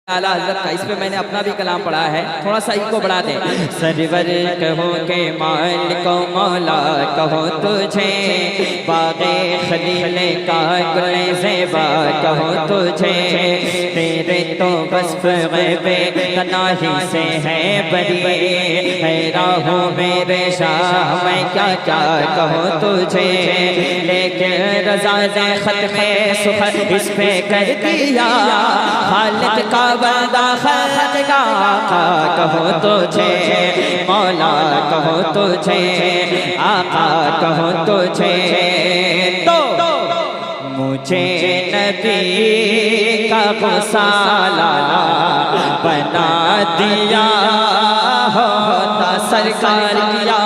आला हज़रत का, इस पे मैंने अपना भी कलाम पढ़ा है, थोड़ा सा इसको बढ़ा दे। सरवर कहो के मालिक मौला कहो तुझे, बाग़े खलील का गुले ज़ेबा कहो तुझे, तेरे तो वस्फ़ ग़ैबे तनाही से है बरी, है राहो मेरे शाह मैं क्या क्या कहो तुझे, लेकिन रज़ा ने ख़त्मे सुख़र इस पे कर दिया, खालिद का बंदा खालिद का कहो तुझे, मौला कहो तुझे, आका कहो तुझे, तो मुझे नबी का गुसाला बना दिया होता सरकार किया।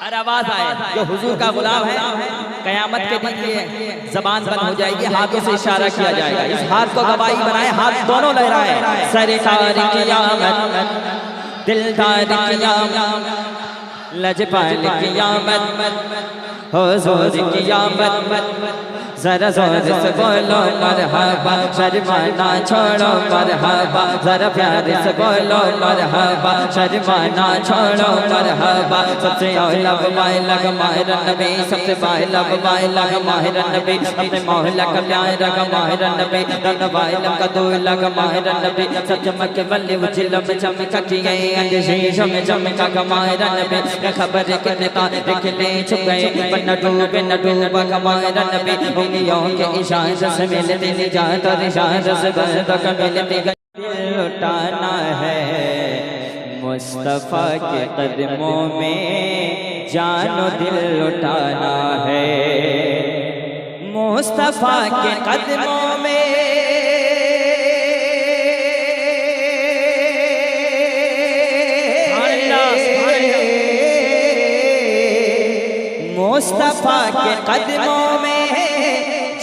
अरे आवाज आए, जो हुजूर का गुलाम है कयामत के दिन ये जबान बंद हो जाएगी, हाथों से इशारा किया जाएगा, इस हाथ को गवाही बनाए, हाथ दोनों लहराए, सरकार कियामत दिलदार कियामत लजपाल कियामत हुजूर कियामत, जरा जोर से बोलो मरहबा, शर्माना छोड़ो मरहबा, जरा प्यार से बोलो मरहबा, शर्माना छोड़ो मरहबा, सबसे औला वाला माहिर नबी, सबसे वाला वाला माहिर नबी, अपने मौला का प्यारा का माहिर नबी, रंग वाला का दूल्हा का माहिर नबी, सब चमक बल्ले उजल में चमका किए अंगशीश में चमका का माहिर नबी, खबर कितने तारे खिले छुप गए पर न डूबे न डूबा का माहिर नबी, उंगलियों के इशारे से मिलती निजात और इशारे से बंदों को मिलती दिल लुटाना है, मुस्तफ़ा के कदमों में जानो दिल लुटाना है, मुस्तफ़ा के कदमों में मुस्तफ़ा के कदमों में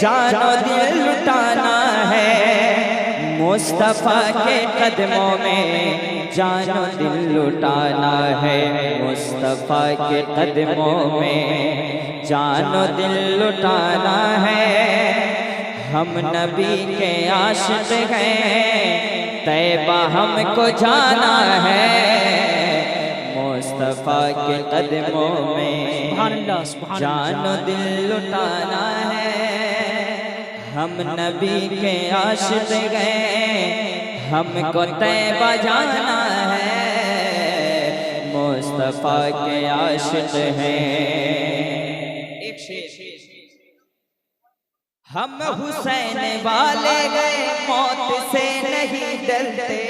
जानो दिल लुटाना है, मुस्तफ़ा के कदमों में जानो दिल लुटाना है, मुस्तफ़ा के कदमों में जानो दिल लुटाना है, हम नबी के आशिक़ हैं तैबा हमको जाना है, मुस्तफ़ा के कदमों में जानो दिल लुटाना है, हम नबी के आशिक़ गए हमको तैबा जाना है, मुस्तफ़ा के आशिक़ हैं। एक शेर, हम हुसैन वाले गए मौत से नहीं डरते,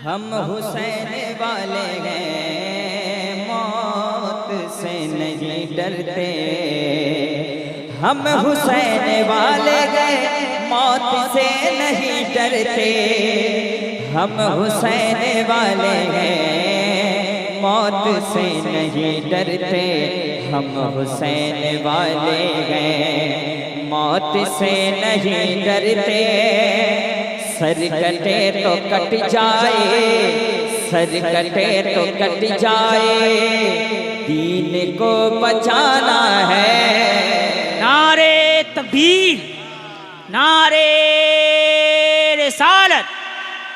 हम हुसैन वाले गए मौत से नहीं डरते, हम हुसैन वाले गए मौत से नहीं डरते, हम हुसैन वाले गए मौत से नहीं डरते, हम हुसैन वाले गए मौत से नहीं डरते, सर कटे तो कट जाए, सर कटे तो कट जाए, दीन को बचाना है, नारे तकबीर, नारे रिसालत,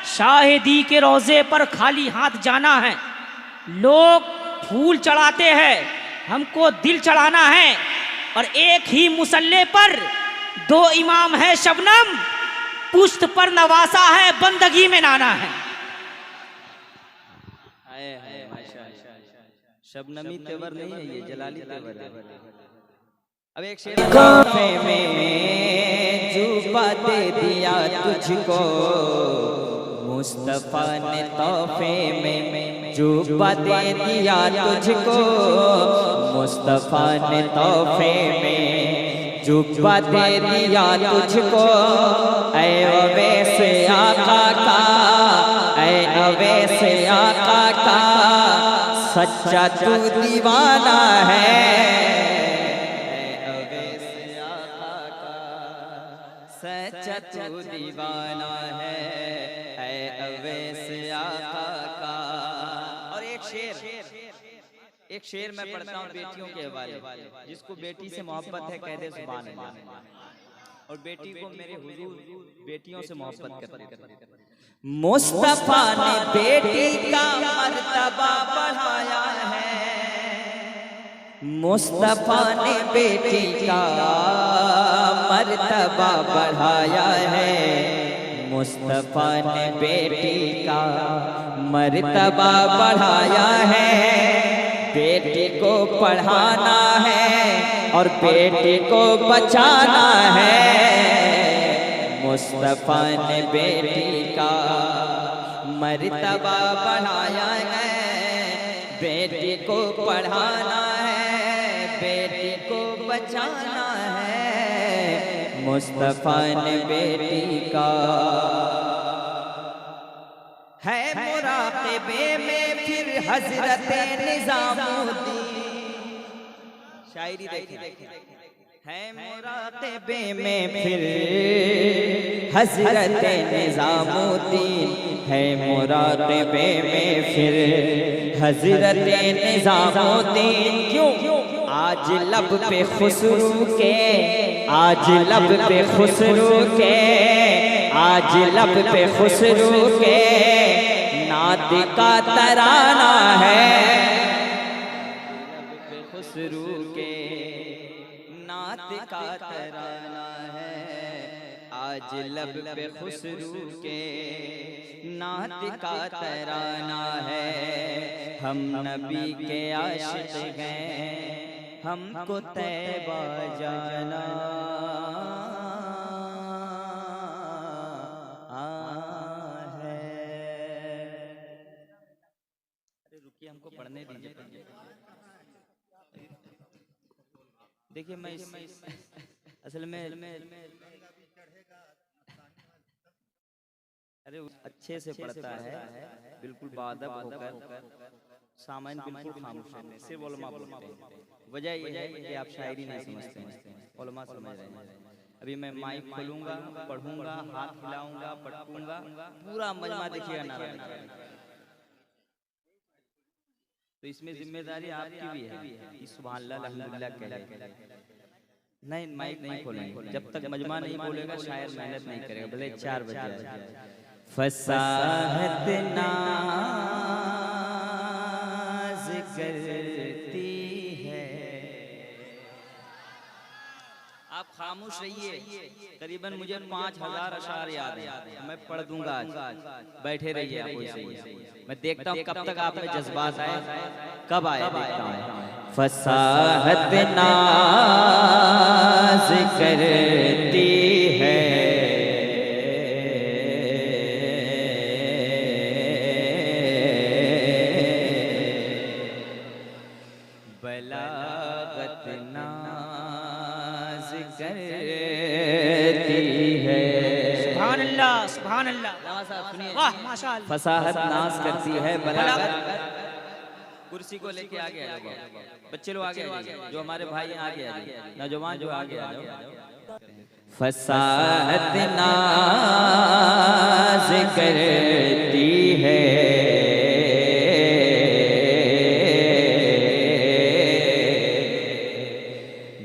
शाहिदी के रोज़े पर खाली हाथ जाना है, लोग फूल चढ़ाते हैं, हमको दिल चढ़ाना है, और एक ही मुसल्ले पर दो इमाम है शबनम, पुश्त पर नवासा है, बंदगी में नाना है। शबनमी तेवर नहीं है, ये जलाली तेवर है। अब एक शेर, तोहफे में जुबा दे दिया तुझको, मुस्तफ़ा ने तोहफे में जुबा दे दिया तुझको, मुस्तफ़ा ने तोहफे में जुबा दे दिया तुझको, ऐ अवैसे आका का, ऐ अवैसे आका का, सच्चा तू दीवाना है, सच्चा तू दीवाना है, अवैस आका का। और एक शेर मैं पढ़ता हूँ बेटियों के हवाले, जिसको बेटी से मोहब्बत है कह दे सुभान अल्लाह, और बेटी को मेरे हुजूर बेटियों से मोहब्बत करते थे। मुस्तफा ने बेटी का मर्तबा बढ़ाया है, मुस्तफा ने बेटी का मर्तबा बढ़ाया है, मुस्तफा ने बेटी का मर्तबा बढ़ाया है। बेटी को पढ़ाना है और बेटी को बचाना है, मुस्तफा ने बेटी का मर्तबा बढ़ाया है। बेटी को पढ़ाना है, बेटी को बचाना है, मुस्तफा ने बेटी का है मुराक़िबे में फिर हज़रत निज़ामुद्दीन। शायरी देखिए, है मुराक़िबे में फिर हज़रत निज़ामुद्दीन, है मुराक़िबे में फिर हज़रत निज़ामुद्दीन। क्यों? आज लब पे खुसरू के, आज लब पे खुसरू के, आज लब पे खुसरू के नात का तराना है, लब पे खुसरू के नात का तराना है। आज लब पे खुसरू के नात का तराना है। हम नबी के आशिक़ हैं, हमको तैबा जाना है। अरे रुकिए, हमको पढ़ने दीजिए। देखिए मैं असल में अरे अच्छे से पढ़ता है, बिल्कुल बादब होकर, सामान्य बिल्कुल खामोश है, सिर्फ उलमा बोलते हैं। वजह यह है कि आप शायरी नहीं समझते हैं, उलमा समझ रहे हैं। अभी मैं माइक खोलूंगा, पढ़ूंगा, हाथ हिलाऊंगा, पटकूंगा, पूरा मजमा देखिएगा नारा निकलेगा। तो इसमें जिम्मेदारी आपकी भी है कि सुभान अल्लाह अल्हम्दुलिल्लाह कहे। नहीं, माइक नहीं खोलेंगे जब तक मजमा नहीं बोलेगा, शायर मेहनत नहीं करेगा, भले 4 बजे। फसाहत नाज़ करती है। आप खामोश रहिए, करीबन मुझे 5000 अशार याद है, मैं पढ़ दूंगा आज। बैठे रहिए आप वैसे ही, मैं देखता हूँ कब तक आप में जज्बात आए, कब आए देखता हूँ। फसाहत नाज़ करती है, बलागत नाज़ करती है। सुभान अल्लाह, सुभान अल्लाह, वाह माशाअल्लाह। फसाहत नाज़ करती है, बलागत। कुर्सी को लेके आगे आ जाओ, बच्चे लोग आगे आ जाओ, जो हमारे भाई हैं आगे आ जाओ, नौजवान जो आगे आ जाओ। फसाहत नाज़ करती है,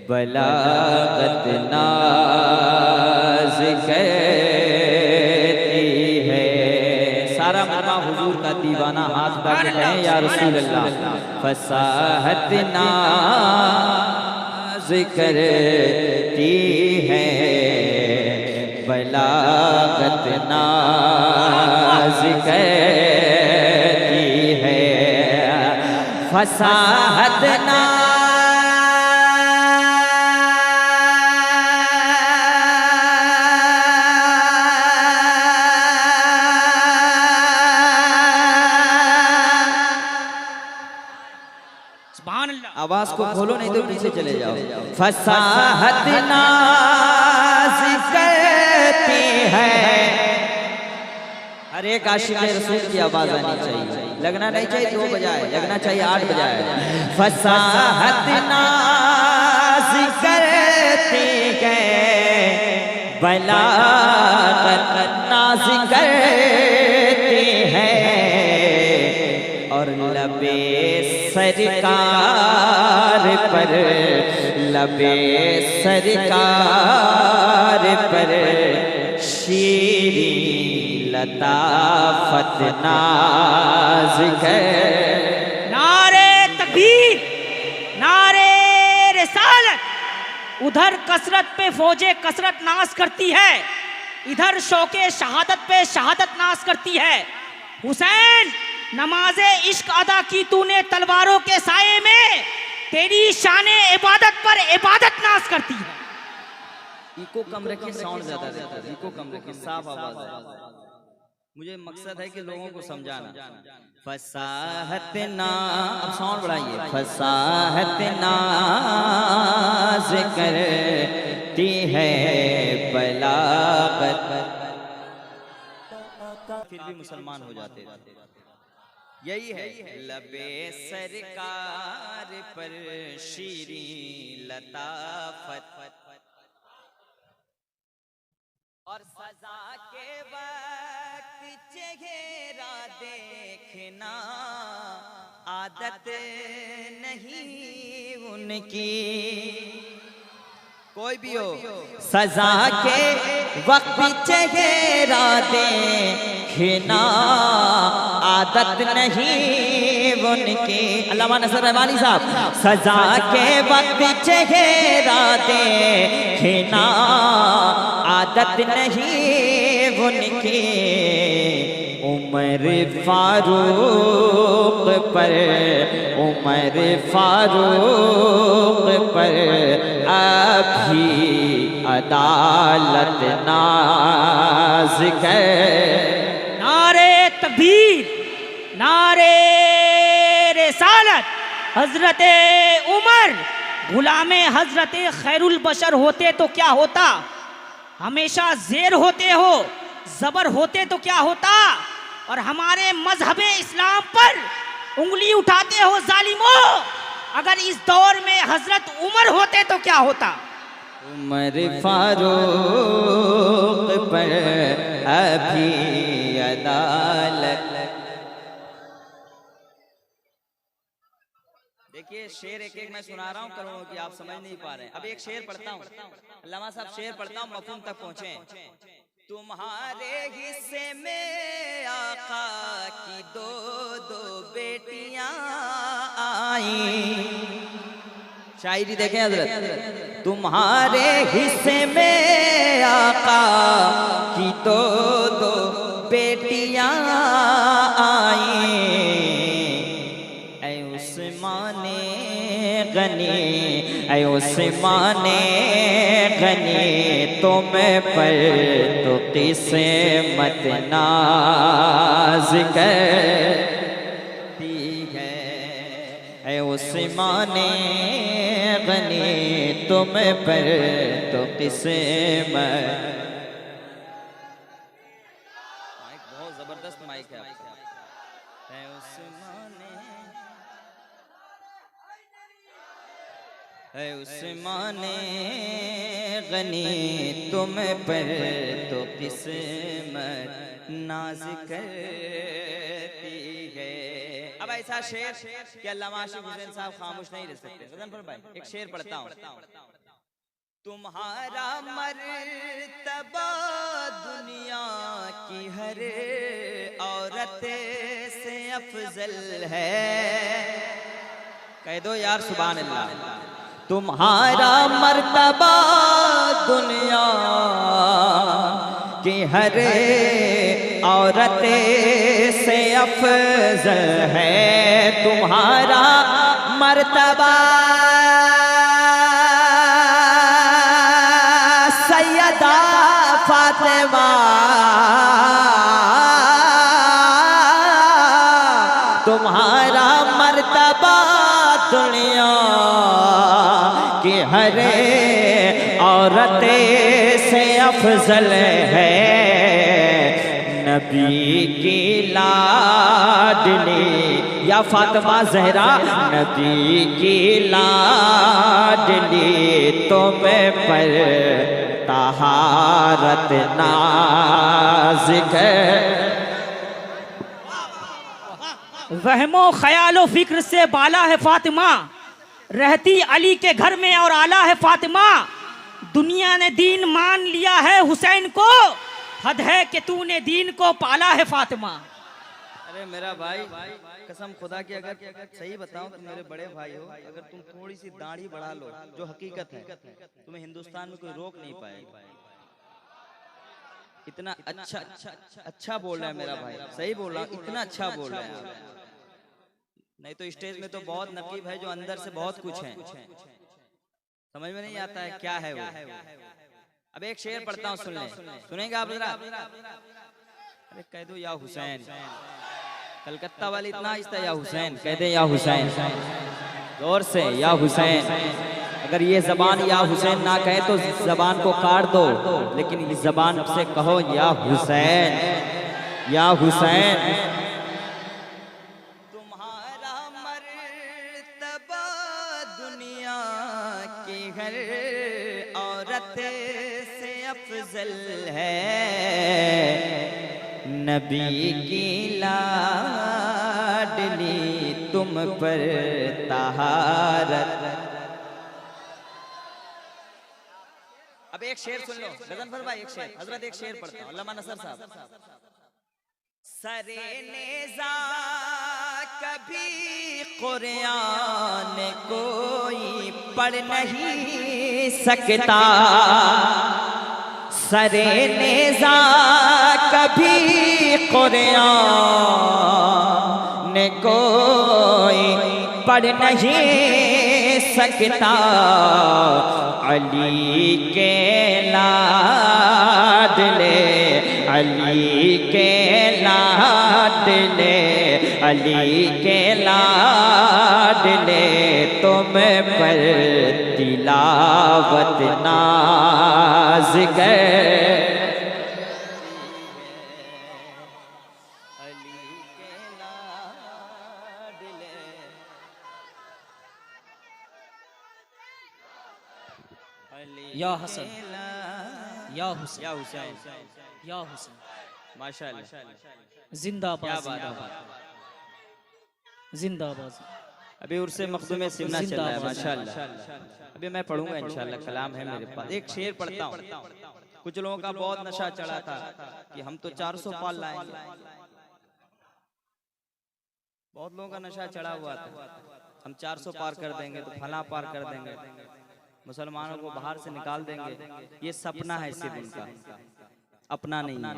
बलागत नाज़ करती है। सारा मजमा हुजूर का दीवाना हाथ बांधे हैं, या रसूल अल्लाह। फसाहत नाज़ करती है, बलागत नाज़ करती है। फसाहत नाज़ आवाज को खोलो, नहीं तो पीछे चले जाओ। फसाहत नाज़ करती है। हर एक आशिक़ रसूल की आवाज आनी चाहिए, लगना नहीं चाहिए 2 बजाए, लगना चाहिए 8 बजाए। फसाहत नाज़ करती है, बलागत नाज़ करती है, और लबे सरकार पर, लबे सरकार पर शीरी लताफत नाज कर। नारे तकबीर, नारे रिसालत। उधर कसरत पे फौजे कसरत नाश करती है, इधर शौके शहादत पे शहादत नाश करती है। हुसैन, नमाजे इश्क अदा की तूने तलवारों के साये में, तेरी शाने इबादत पर इबादत नाश करती है। इको कम रखिए, साउंड ज्यादा देता है, इको कम रखिए, साफ आवाज है। मुझे मकसद है कि लोगों को समझाना। फसाहत ना, अब साउंड बढ़ाइए। फसाहत नाज करती है बलागत, फिर भी मुसलमान हो जाते। यही है लबे सरकार पर शीरी लताफत, और सजा के वक्त चेहरा देखना आदत नहीं उनकी। कोई भी हो, सजा के वक्त चेहरा देखना आदत नहीं उनकी। अल्लामा नसर रहमानी साहब, सजा के वक्त चेहरा देखना आदत नहीं उनकी। उमर फारूक पर, उमर फारूक पर अभी अदालत नाज कर। नारे तकबीर, नारे रिसालत। हजरते उमर गुलामे हजरते खैरुल बशर होते तो क्या होता? हमेशा जेर होते हो, जबर होते तो क्या होता? और हमारे मजहबे इस्लाम पर उंगली उठाते हो जालिमो। अगर इस दौर में हजरत उमर होते तो क्या होता? उमर फारूक पर अभी अदालत। देखिए शेर एक एक मैं सुना रहा हूँ करोड़ों की, आप समझ नहीं पा रहे हैं। अब एक शेर पढ़ता हूँ, अल्लामा साहब शेर पढ़ता हूँ, मफहूम तक पहुँचे। तुम्हारे हिस्से में आका की दो दो बेटियां आई। शायरी देखें हजरत। तुम्हारे हिस्से में आका की दो दो बेटियां आई। ऐ उस्माने गनी, ऐ उस्माने गनी, तुम पर तो किस्मत नाज करती है। ऐ उस्माने गनी, तुम पर तो किस्मत। माइक बहुत जबरदस्त माइक है आपका। ऐ उस्माने, ऐ उस्माने गनी, तुम पर तो किस्मत नाज करती है। अब ऐसा शेर कि अल्लामा आशिक हुसैन साहब खामोश नहीं रह सकते। गजनफर भाई एक शेर पढ़ता हूँ। तुम्हारा मर्तबा दुनिया की हर औरत से अफजल है। कह दो यार सुभान अल्लाह। तुम्हारा मर्तबा दुनिया की हर औरत से अफजल है। तुम्हारा मर्तबा सैयदा फातिमा, तुम्हारा मर्तबा दुनिया की हर औरत से अफजल है। नबी की लाडली या फातिमा ज़हरा, नबी की लाडली तुम पर तहारत नाज़ है। वहमो ख्यालो फिक्र से बाला है फातिमा, रहती अली के घर में और आला है फातिमा। दुनिया ने दीन मान लिया है हुसैन को, हद है कि तूने दीन को पाला है फातिमा। अरे मेरा भाई, कसम खुदा की अगर सही बताऊं तो मेरे बड़े भाई हो, अगर तुम थोड़ी सी दाढ़ी बढ़ा लो, जो हकीकत है, तुम्हें हिंदुस्तान में कोई रोक नहीं पाएगा। इतना अच्छा बोल रहा है मेरा भाई, सही बोल रहा हूँ, इतना अच्छा बोल रहा है। नहीं तो स्टेज में तो बहुत नकीब है जो अंदर से बहुत कुछ है, समझ में नहीं आता है क्या है वो। अब एक शेर पढ़ता हूँ, सुन ले, सुनेंगे आप जरा? अरे कह दो या हुसैन, कलकत्ता वाली इतना आहिस्ता, या हुसैन कह दे, या हुसैन जोर से, या हुसैन। अगर ये जबान या हुसैन ना कहे तो जबान को काट दो, लेकिन इस जबान से कहो या हुसैन, या हुसैन। तुम्हारा मर्तबा दुनिया की हर औरत से अफजल है, नबी की लाडली तुम पर तहारत। अब एक शेर सुन लो गजनफर भाई, एक शेर हजरत, एक शेर पढ़ता हूं, अल्लामा नसर साहब। सरे नेज़ा कभी कुरान कोई पढ़ नहीं सकता, सरे नेज़ा कभी कुरान कोई पढ़ नहीं सकता, अली के लाडले, अली के लाडले, अली के लाडले तुम पर तिलावत नाज़ कर। या हसन, या हुसैन, या हुसैन, या हुसैन, माशाअल्लाह, जिंदाबाद, जिंदाबाद। अभी उर्से मखदूम सिमना चल रहा है, माशाअल्लाह। अभी मैं पढ़ूंगा इंशाअल्लाह, कलाम है मेरे पास। एक शेर पढ़ता हूँ। कुछ लोगों का बहुत नशा चढ़ा था कि हम तो 400 पाल लाएंगे, बहुत लोगों का नशा चढ़ा हुआ था, हम 400 पार कर देंगे तो फला पार कर देंगे, मुसलमानों को बाहर से निकाल देंगे। ये सपना है सिर्फ उनका, अपना नहीं है।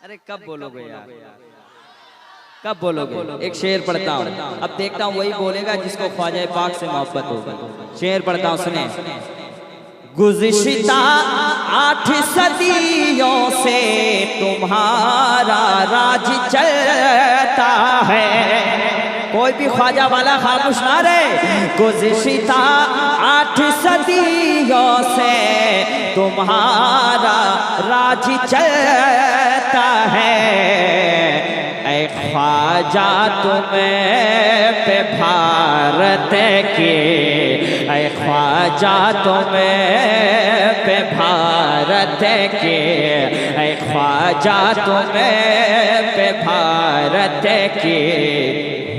अरे कब बोलोगे यार, कब बोलोगे? एक शेर पढ़ता हूँ, अब देखता हूँ वही बोलेगा जिसको ख्वाजा पाक से मोहब्बत होगी। शेर पढ़ता हूँ, सुने। गुज़िश्ता 8 सदियों से तुम्हारा राज चलता है, कोई भी ख्वाजा वाला खामोश ना रहे। गुज़िश्ता 8 सदियों से तुम्हारा राज चलता है, ऐ ख्वाजा तुम्हें पे भारत के, ऐ ख्वाजा तुम्हें पे भारत के, ऐ ख्वाजा तुम्हें पे भारत के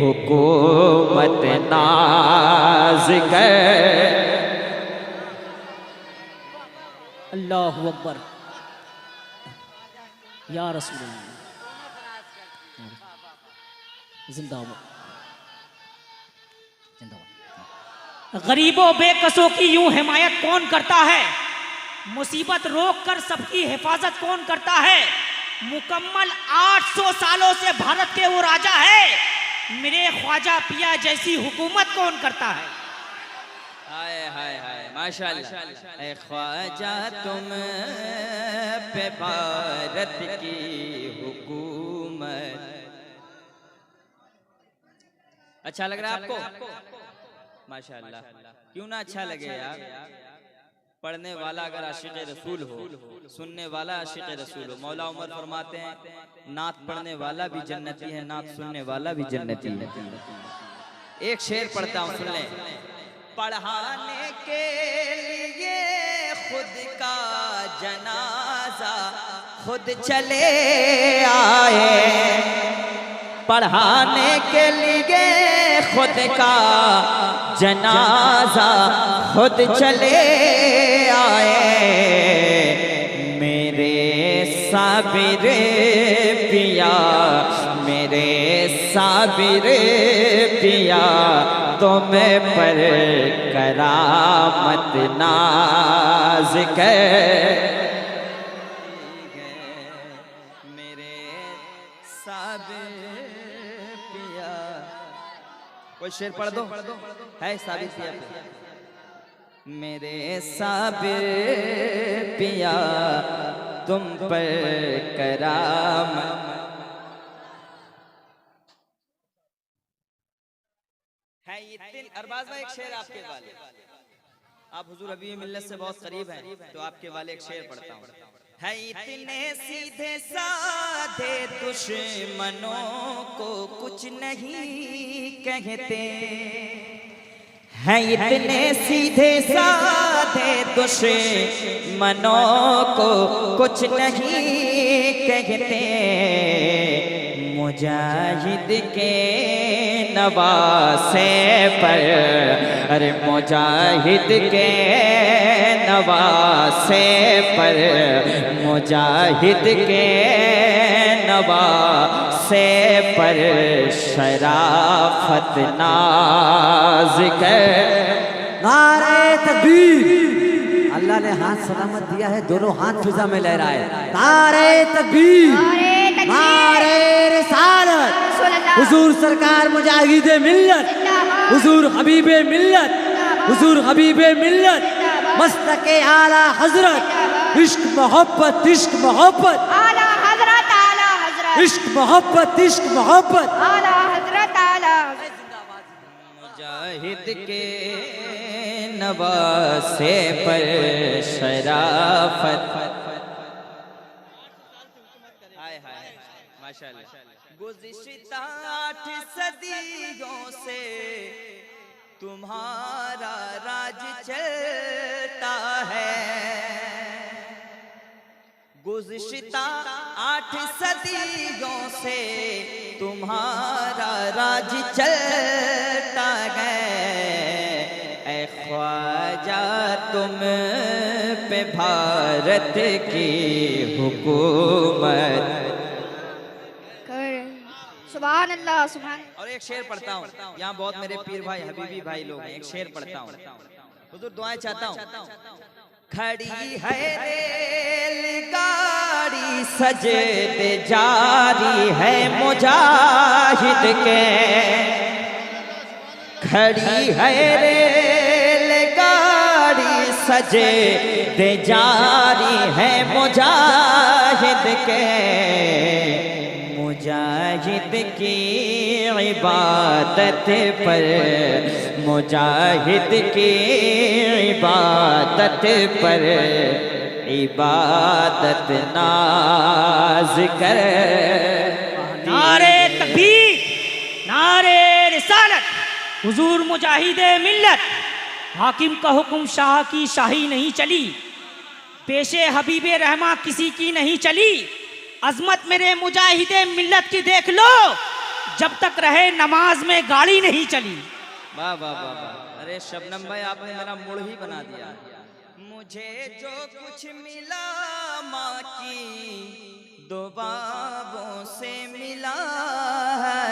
हुकूमत नाज़ कर। अल्लाहु अकबर, या रसूलुल्लाह, जिंदाबाद, जिंदाबाद। गरीबों बेकसों की यूं हिमायत कौन करता है, मुसीबत रोक कर सबकी हिफाजत कौन करता है, मुकम्मल 800 सालों से भारत के वो राजा है, मेरे ख्वाजा पिया जैसी हुकूमत कौन करता है। हाय हाय हाय, माशाअल्लाह। ऐ ख्वाजा तुम पे भारत की हुकूमत। अच्छा लग रहा है आपको? माशाअल्लाह, क्यों ना अच्छा लगे यार। पढ़ने वाला अगर आशिक़ रसूल हो, सुनने वाला आशिक़ रसूल हो। मौला उमर फरमाते हैं नात पढ़ने वाला भी जन्नती है, नात सुनने वाला भी जन्नती है। एक शेर पढ़ता हूँ, सुन लें। पढ़ाने के लिए खुद का जनाजा खुद चले आए, पढ़ाने के लिए खुद का जनाजा खुद चले आए, साबिर पिया, मेरे साबिर पिया, तुम पर करामत नाज कर। मेरे साबिर पिया, कोई शेर पढ़ दो, है साबिर पिया पे। मेरे साबिर पिया, तुम पर करामत। है इतने अरबाज भाई, एक शेर आपके वाले, आप हुजूर हबीब मिल्लत से बहुत करीब हैं, तो आपके वाले एक शेर पढ़ता हूँ। है इतने सीधे साधे दुश्मनों को कुछ नहीं कहते, है इतने सीधे साधे दुश्मनों को कुछ नहीं कहते, मुजाहिद के नवासे पर, अरे मुजाहिद के नवासे पर, मुजाहिद के नवासे पर शराफत नाज कर। नारे तकबीर, अल्लाह ने हाथ सलामत दिया है, दोनों हाथ फिजा में लहराए। नारे तकबीर, नारे रिसालत, हुजूर सरकार मुजाहिदे मिल्लत, हुजूर हबीबे मिल्लत, हुजूर हबीबे मिल्लत, मस्तके आला हजरत, इश्क मोहब्बत, इश्क मोहब्बत, आला हजरत, आला हजरत, इश्क मोहब्बत, इश्क मोहब्बत, आला हजरत, आला मुजाहिद के नवासे पर शराफत। हाय हाय माशाल्लाह। गुज़िश्ता 8 सदियों से तुम्हारा राज चलता है, गुज़िश्ता 8 सदियों से तुम्हारा राज चलता है। ऐ ख्वाजा तुम पे भारत की हुकूमत। सुभान अल्लाह, सुभान। और एक शेर पढ़ता हूँ, यहाँ बहुत मेरे पीर भाई हबीबी भाई लोग हैं, एक शेर पढ़ता हूँ, हुजूर दुआएं चाहता हूँ। खड़ी है रेलगाड़ी सजदे जारी है मुजाहिद के, खड़ी है रेलगाड़ी सजदे जारी है मुजाहिद के, मुजाहिद की इबादत पर, मुजाहिद की इबादत पर इबादत नाज कर। नारे तकबीर, नारे रिसालत, हुजूर मुजाहिदे मिल्लत, हाकिम का हुक्म शाह की शाही नहीं चली, पेशे हबीबे रहमा किसी की नहीं चली, अजमत मेरे मुजाहिदे मिल्लत की देख लो, जब तक रहे नमाज में गाड़ी नहीं चली। वाह वाह वाह वाह। अरे शबनम भाई आपने मेरा मूड ही बना दिया। मुझे जो कुछ मिला माँ की दुआओं से मिला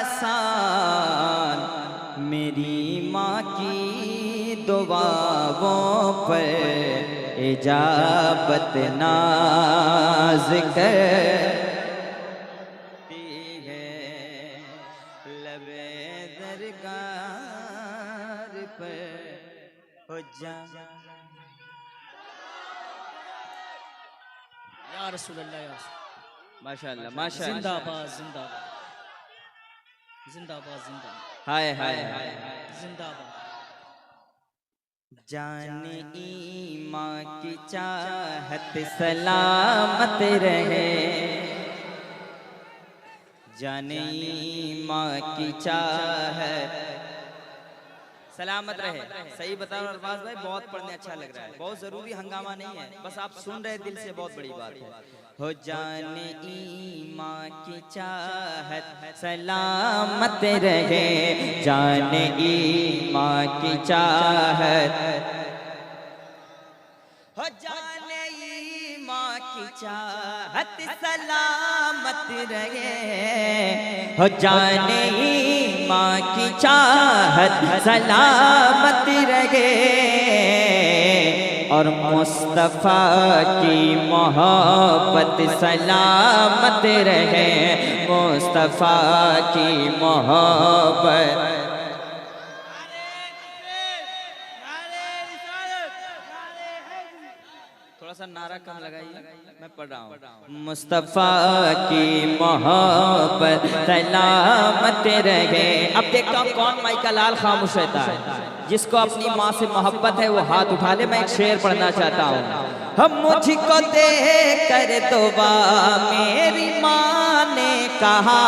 एहसान, मेरी माँ की दुआओं पर इजाबत नाज कर। या रसूलल्लाह, या रसूल। माशाअल्लाह माशाअल्लाह। जिंदाबाद जिंदाबाद जिंदाबाद जिंदाबाद, हाय हाय हाय। जिंदाबाद। जाने ईमां की चाहत सलामत रहे, जाने ईमां की चाहत सलामत रहे। सही बताओ अरबाज भाई, बहुत पढ़ने अच्छा लग रहा है, बहुत जरूरी हंगामा नहीं है, बस आप सुन रहे दिल से, बहुत बड़ी बात है। हो जाने ईमां की चाहत सलामत रहे, जाने ईमां की चाहत, हो जाने ईमां की चाहत सलामत रहे, हो जाने माँ की चाहत सलामत रहे, और मुस्तफ़ा की मोहब्बत सलामत रहे, मुस्तफ़ा की मोहब्बत। थोड़ा सा नारा कम लगाइए, मैं पढ़ रहा हूँ। मुस्तफ़ा की मोहब्बत सलामत रहे। अब देखता हूँ कौन माई का लाल खामोश रहता है। जिसको अपनी माँ से मोहब्बत है वो हाथ उठा ले। मैं एक शेर पढ़ना चाहता हूँ। हम मुझको देख कर दुआ मेरी माँ ने कहा,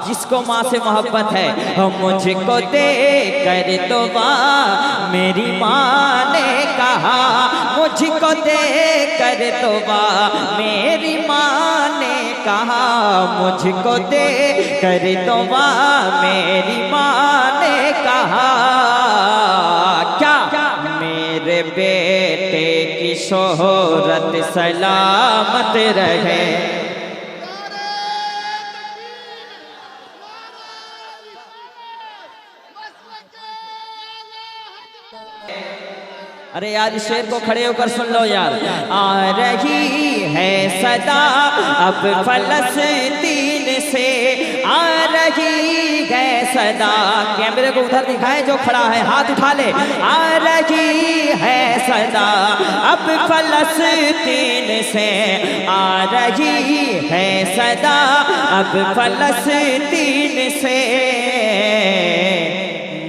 जिसको माँ से मोहब्बत है, हम मुझको देख कर दुआ मेरी माँ ने कहा, मुझको देख कर दुआ मेरी माँ ने कहा, मुझको देख कर दुआ मेरी माँ ने कहा, क्या मेरे बेटे की शोहरत सलामत रहे। अरे यार इस शेर को खड़े होकर सुन लो यार। आ रही है सदा अब फलस्तीन से, आ रही है सदा। कैमरे को उधर दिखाए जो खड़ा है, हाथ उठा ले। आ रही है सदा अब फलस्तीन से, आ रही है सदा अब फलस्तीन से,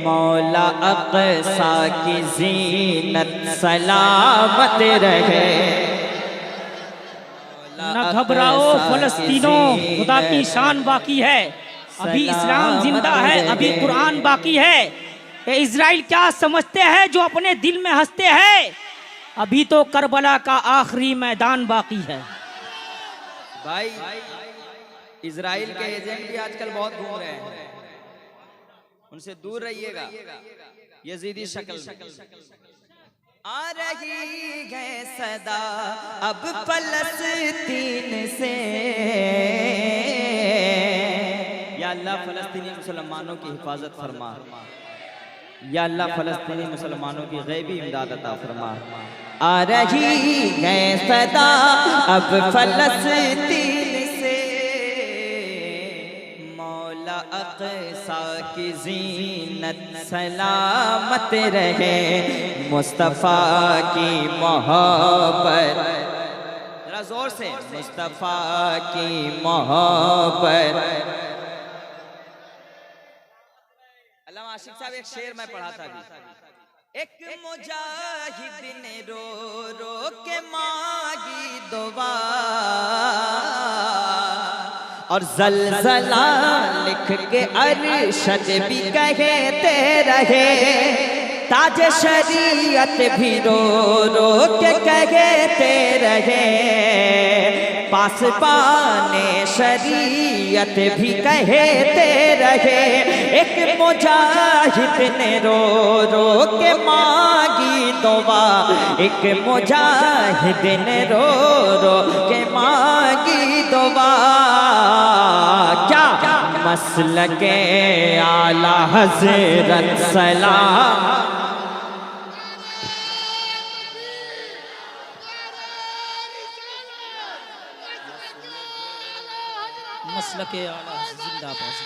मौला अक़सा की ज़ीनत सलामत रहे। न घबराओ फलस्तीनों, खुदा की शान बाकी है, अभी इस्लाम जिंदा है, अभी कुरान बाकी है। ये इजराइल क्या समझते हैं जो अपने दिल में हंसते हैं, अभी तो करबला का आखिरी मैदान बाकी है। भाई इजराइल के एजेंट भी आजकल बहुत घूम रहे हैं, उनसे दूर रहिएगा। यजीदी शक्ल आ रही है सदा अब फलस्तीन से, या अल्लाह फलस्तीनी मुसलमानों की हिफाजत फरमा, या अल्लाह फलस्तीनी मुसलमानों की गैबी इमदाद अता फरमा। आ रही है सदा अब फलस्तीन से, मौला अक़सा की ज़ीनत सलामत रहे, मुस्तफ़ा की मोहब्बत। जरा जोर से, मुस्तफ़ा की मोहब्बत। अल्लामा आशिक साहब एक शेर मैं पढ़ा था अभी। एक मुजाहिद ने रो रो के मांगी दुआ, और जलजला लिख के अरशद भी कहते रहे, ताज शरीयत भी रो रो के कहते रहे, पासबाने शरीयत भी कहते रहे। एक मुजाहिद ने रो रो के मांगी दुआ, एक मुजाहिद ने रो रो के मांगी दुआ, क्या मसलके आला हज़रत सलाम। मसलके आला जिंदाबाद,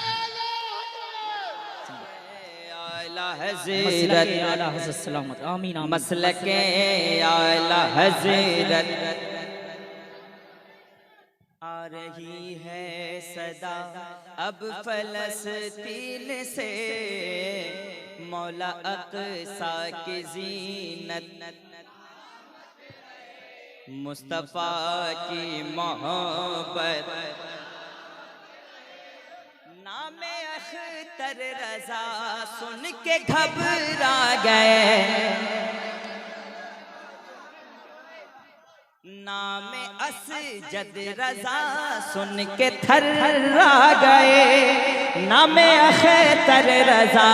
आला हज़रत सलामत, आमीन आमीन। मसलके आला हज़रत आ रही है सदा अब फलस्तीन से, मौला अक़सा की ज़ीनत, मुस्तफ़ा की मोहब्बत। नामे अख्तर रज़ा सुन के घबरा गए, नाम असजद रजा सुन के थर्रा गए, नाम अख्तर रजा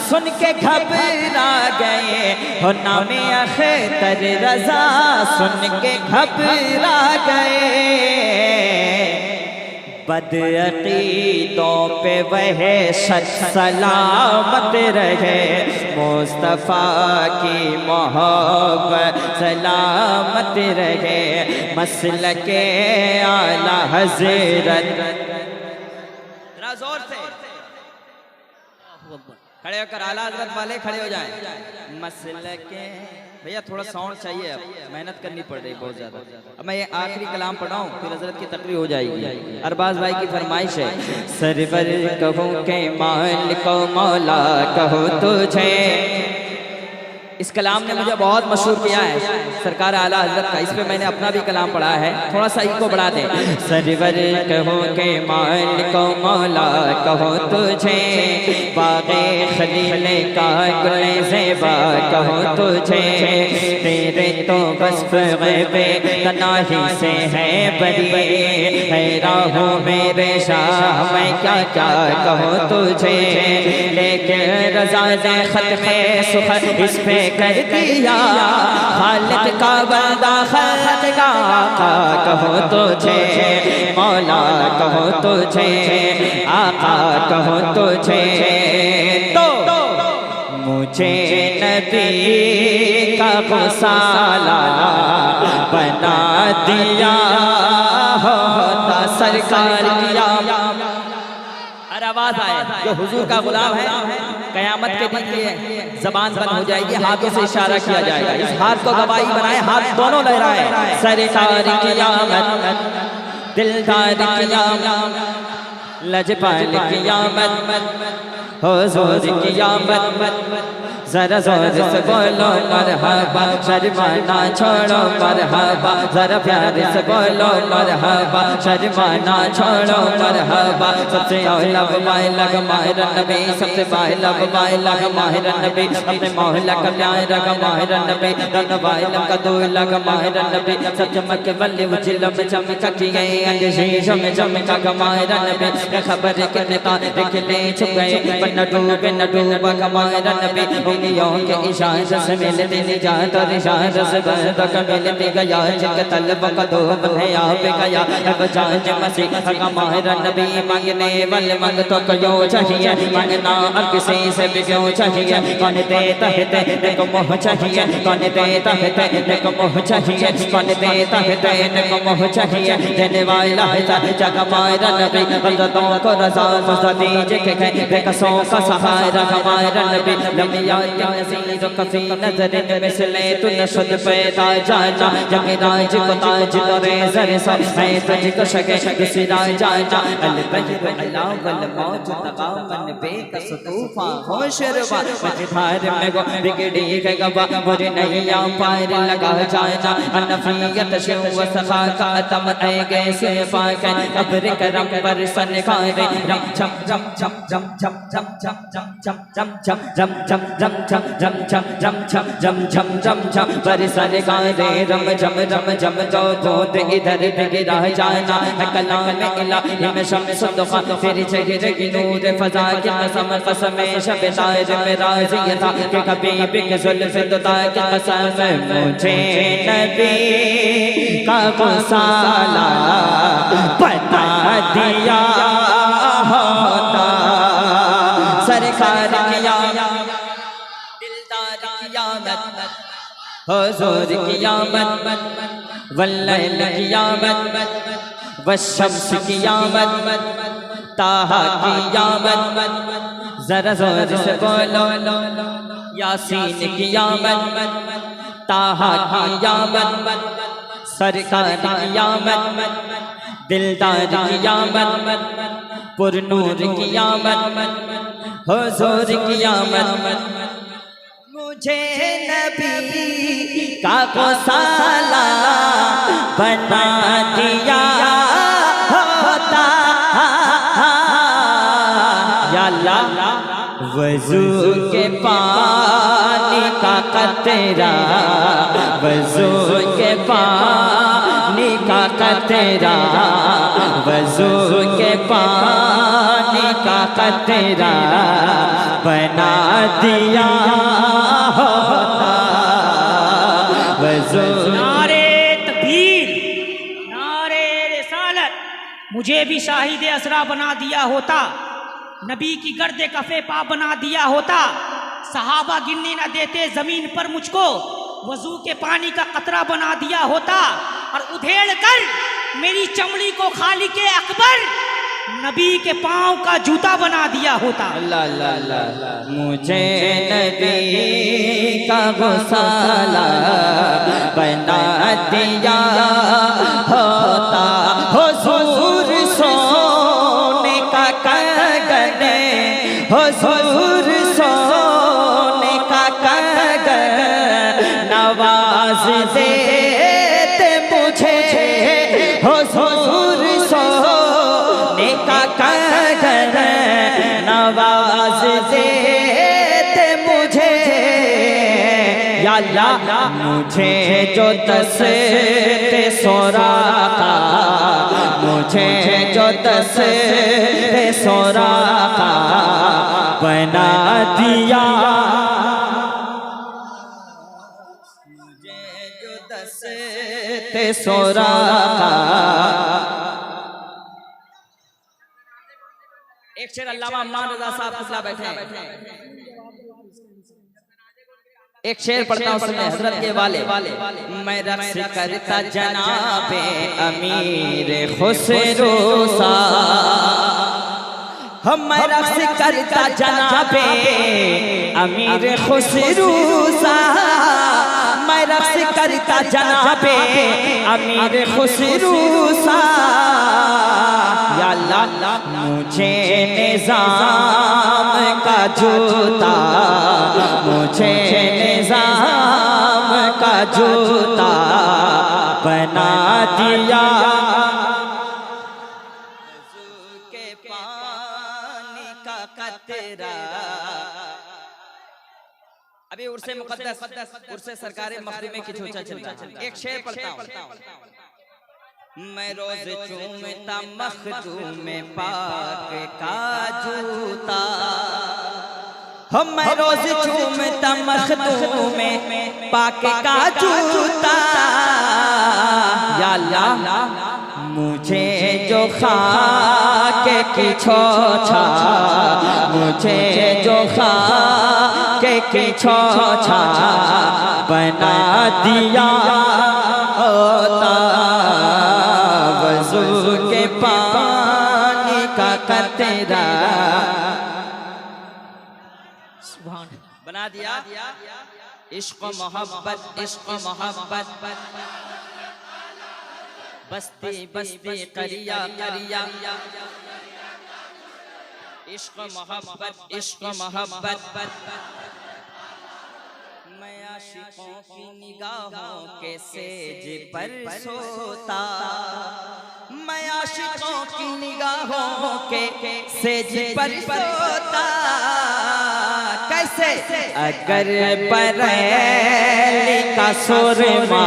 सुन के घबरा गए हो, नाम अख्तर रजा सुन के घबरा गए। बदअकीदों पे वह सच सलामत रहे, मुस्तफ़ा की मोहब्बत सलामत रहे, मसलके आला हज़रत। जोर से खड़े होकर आला हज़रत वाले खड़े हो जाएं। मसलके भैया थोड़ा साउंड चाहिए, अब मेहनत करनी पड़ रही बहुत ज़्यादा। अब मैं ये आखिरी कलाम पढ़ाऊँ फिर हज़रत की तकरीर हो जाएगी। अरबाज भाई की फरमाइश है, सरवर कहूँ के मालिक मौला कहो तुझे। इस कलाम ने मुझे बहुत मशहूर किया है सरकार आला हज़रत का, इस पे मैंने अपना भी कलाम पढ़ा है, थोड़ा सा इको बढ़ा दें। सरवर कहो के मालिक मौला कहो तुझे, बाग़े खलीले का गुले ज़ेबा कहो तुझे, तेरे तो वस्फ़ ग़ैबे तनाही से है बरी, हैरान हूँ मेरे शाह मैं क्या क्या कहो तुझे, लेकिन रज़ा ने ख़त्मे सुख़त इस पे कर दिया, खालिक का बंदा खालिक का आका कहो तुझे, मौला कहो तुझे, आका कहो तुझे। तो मुझे नबी का गुसाला बना दिया होता सरकार किया। अरे आवाज आए, जो हुजूर का गुलाम है कयामत के दिन लिए जबान बंद हो जाएगी, हाथों से इशारा किया जाएगा। इस हाथ को गवाही बनाए, हाथ दोनों लहराए। सरकार कियामत, दिलदार कियामत, लजपाल कियामत, हुजूर कियामत, जरा जोर से बोलो मरहबा, शर्माना छोड़ो मरहबा, जरा प्यार से बोलो मरहबा, शर्माना छोड़ो मरहबा। सबसे औला माहिला का माहिर नबी, सबसे माहिला माहिला का माहिर नबी, अपने मौला का प्यारा का माहिर नबी, रन वाइला का दूल्हा का माहिर नबी, सब चमक वल्ली उजल में चमक की गई, अंगशीशों में चमका का माहिर नबी। खबर कितने तारे खिले छुप गए, पर न डूबे न डूबा का माहिर नबी। उंगलियों के इशारे से मिलती निजात और इशारे से बंदक मिलती गया, जिनके तलब का धूप है आप गया। अब जान मसीह का माहिर नबी, मांगने वाले मांग तो क्यों चाहिए, मांगना और किसी से भी क्यों चाहिए। कौन देता है तेरे को मोह चाहिए, कौन देता है तेरे को मोह चाहिए, कौन देता है तेरे को मोह चाहिए। देने वाला है जगह माहिर नबी, बंदों को रज़ा मज़ा दीजिए, बेकसों का सहारा हमारा नबी। लम्बिया नज़ीर कफ़ी नज़र मिसले तू नशद पैदा जाना, जब राज को ताज तोरे ज़र सा है तुझको शके किसी राज जाना। अल-बहिर अल्लाह वल मौज तबा मन बेकस तूफा हो शर्बा, मझधार में गो बिगड़ी के गवा, मुझे नहीं आ पार लगा जाना। अनफियत शो व सखा का तम ऐ कैसे पाके, अब्र करम पर सन खाए रम छम छम छम छम छम छम छम छम छम छम छम छम छम छम छम जम छम जम छम जम छम जम छम बरसन गारे रम झम रम झम जो दूध इधर गिरा जाना। कलाम में इलाही में शम्स दुखा, तेरी चेहरे की नूर फजा के कसम कसम शब ताज में राज़ी था कि कभी भी जुल्फ़ दुता की कसम। मुझे नबी का गुसाला बना दिया होता सरकार कियामत, हुजूर कियामत, वल्लैल कियामत, वश्शम्स कियामत, ताहा कियामत, जरा जोर से बोलो यासीन कियामत, ताहा कियामत, सरकार कियामत, दिलदार कियामत, पुरनूर कियामत, हुजूर कियामत। मुझे नबी का गुसाला बना दिया होता, या अल्लाह वज़ू के पानी का कतरा, वज़ू के पानी कतरा, वजू के पानी का कतरा बना दिया होता। वजू नारे तकबीर, नारे रिसालत, मुझे भी शाहिद असरा बना दिया होता, नबी की गर्दे कफे पा बना दिया होता, सहाबा गिनने न देते जमीन पर मुझको, वजू के पानी का कतरा बना दिया होता, और उधेड़ कर मेरी चमड़ी को खाली के अकबर नबी के पांव का जूता बना दिया होता। अल्लाह अल्लाह अल्लाह। मुझे नबी का गौसाला बना दिया होता, हुजूर सोने का कंगन, हुजूर सोने का कंगन नवाज देते मुझे, हुजूर सोने का कंगन नवाज देते मुझे। या अल्लाह मुझे जो दस्ते सोरा का, मुझे जो दस्ते सोरा का बना दिया, मुझे जो दस्ते सोरा का। एक शेर अल्लामा अम्मान रज़ा साहब खुसला बैठे हैं, एक शेर पढ़ता हूँ सुनिए हजरत के वाले। मैं रक्स करता जनाबे अमीर खुसरो सा, हम मैं रक्स करता जनाबे अमीर खुसरो सा, मैं रक्स करता जनाबे अमीर खुसरो सा। या अल्लाह मुझे निजाम का जूता, मुझे निजाम का जूता बना दिया, वजू के पानी का कतरा। अभी उर्से मुक़द्दस, उर्से सरकारे मखदूमे की चर्चा चल रही है। एक शेर पढ़ता हूँ। मैं रोज चूमता मखदूम पाक का जूता, हम मैं रोज चूमता मखदूम पाक का जूता। या अल्लाह मुझे जो खाक की छोछा, मुझे जो खाक की छोछा बना दिया होता, वजू के पानी का कतरा बना दिया। इश्क मोहब्बत, इश्क मोहब्बत, बस्ती बस्ती करिया करिया, इश्क मोहब्बत, इश्क मोहब्बत। मैं आशिकों की निगाहों के सेज पर सोता, मैं आशिकों की निगाहों के सेज पर सोता। कैसे? अगर बरेली का सुरमा,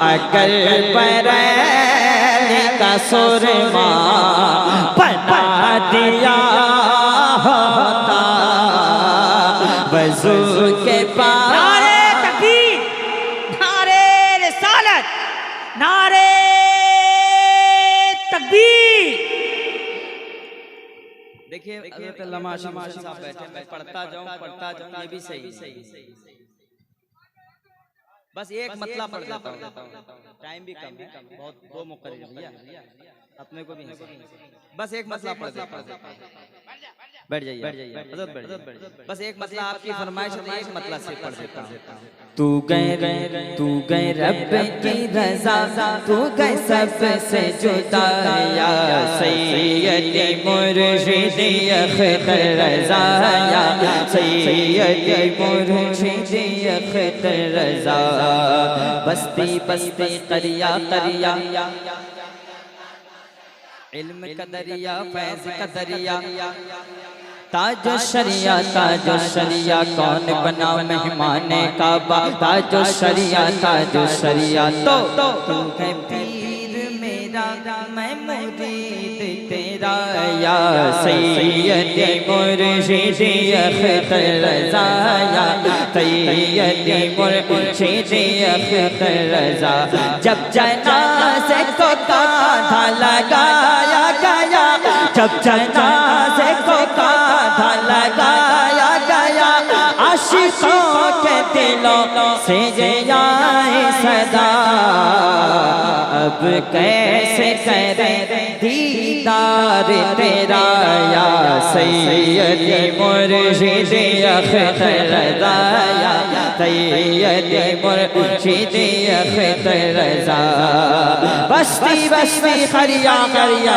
अगर बरेली का सुरमा बना दिया होता, वजू के पास। नारे तकबीर, नारे रिसालत, नारे तकबीर। देखिए हज़रत अल्लामा आशिक हुसैन साहब बैठे, मैं पढ़ता जाऊं ये भी सही। बस एक मतलब पढ़ लेता हूं, टाइम भी कम है, बहुत दो मुकर्रर भैया अपने को भी नहीं, बस एक मतलब पढ़ देता हूं। बैठ जाइए हज़रत, बैठ जाइए। बस एक मतलब आपकी फरमाइश है, एक मतलब से पढ़ देता हूं। तू गए रब की रज़ा, तू गए सबसे जुदा, या सैयदी मुर्शिदी अख्तर रज़ा, या सैयदी मुर्शिदी अख्तर रज़ा। बस्ती बस्ती करिया करिया, इल्म का दरिया, फैज़ का दरिया, ताजो शरिया कौन बना मेहमाने काबा, ताजो शरिया तो तू है पीर तेरा मैं मुरीद तेरा या सैयद मुर्शिद अख्तर रज़ा या सैयद मुर्शिद अख्तर रज़ा। जब जनाज़े को कांधा लगाया गया, जब जनाज़े को कांधा लगाया गया, आशिकों के दिलों से आए सदा। अब कैसे करें दीदार तेरा या सैयद मुर्शिद अख्तर रज़ा या सैयद मुर्शिद अख्तर रज़ा। बस्ती बस्ती खरिया खरिया